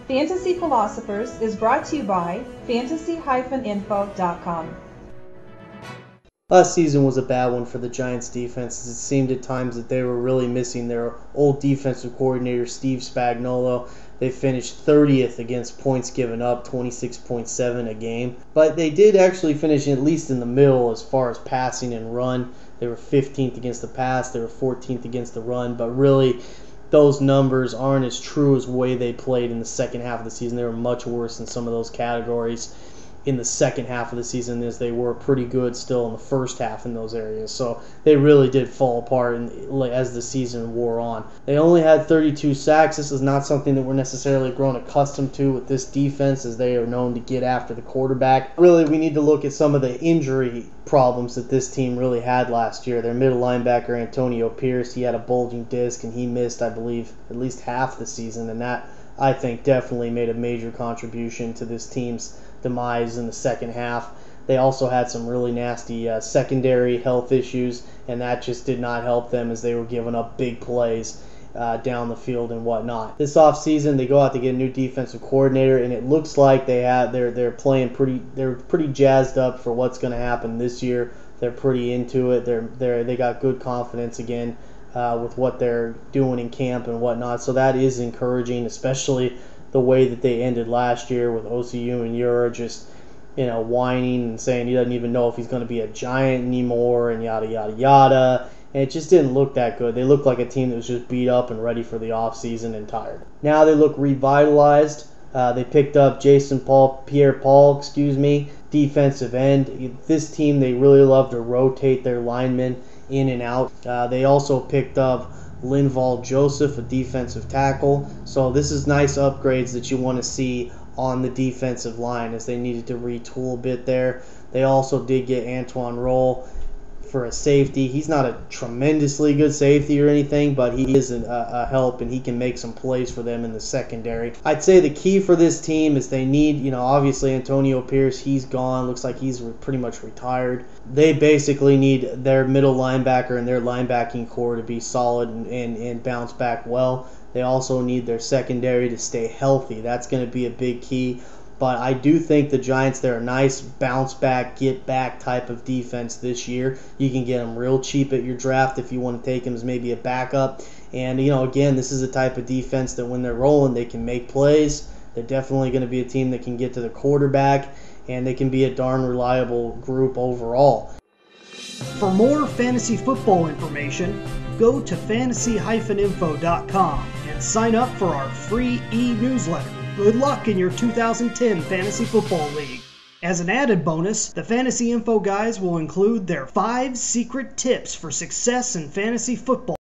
Fantasy Philosophers is brought to you by fantasy-info.com. Last season was a bad one for the Giants defense. It seemed at times that they were really missing their old defensive coordinator, Steve Spagnuolo. They finished 30th against points given up, 26.7 a game. But they did actually finish at least in the middle as far as passing and run. They were 15th against the pass. They were 14th against the run. But really, those numbers aren't as true as the way they played in the second half of the season. They were much worse in some of those categories in the second half of the season as they were pretty good still in the first half in those areas. So they really did fall apart as the season wore on. They only had 32 sacks. This is not something that we're necessarily grown accustomed to with this defense, as they are known to get after the quarterback. Really, we need to look at some of the injury problems that this team really had last year. Their middle linebacker, Antonio Pierce, he had a bulging disc and he missed, I believe, at least half the season, and that, I think, definitely made a major contribution to this team's demise in the second half. They also had some really nasty secondary health issues, and that just did not help them as they were giving up big plays down the field and whatnot. This offseason, they go out to get a new defensive coordinator, and it looks like they're playing pretty jazzed up for what's going to happen this year. They're pretty into it. They got good confidence again with what they're doing in camp and whatnot. So that is encouraging, especially the way that they ended last year with Osi Umenyoria just, whining and saying he doesn't even know if he's going to be a Giant anymore and yada, yada, yada. And it just didn't look that good. They looked like a team that was just beat up and ready for the offseason and tired. Now they look revitalized. They picked up Pierre-Paul, defensive end. This team, they really love to rotate their linemen in and out. They also picked up Linval Joseph, a defensive tackle. So this is nice upgrades that you want to see on the defensive line, as they needed to retool a bit there. They also did get Antoine Rolle for a safety. He's not a tremendously good safety or anything, but he is a help, and he can make some plays for them in the secondary. I'd say the key for this team is they need, obviously Antonio Pierce, he's gone. Looks like he's pretty much retired. They basically need their middle linebacker and their linebacking core to be solid and bounce back well. They also need their secondary to stay healthy. That's going to be a big key. But I do think the Giants, they're a nice bounce back, get back type of defense this year. You can get them real cheap at your draft if you want to take them as maybe a backup. And, again, this is a type of defense that when they're rolling, they can make plays. They're definitely going to be a team that can get to the quarterback, and they can be a darn reliable group overall. For more fantasy football information, go to fantasy-info.com and sign up for our free e-newsletter. Good luck in your 2010 Fantasy Football League. As an added bonus, the Fantasy Info guys will include their 5 secret tips for success in fantasy football.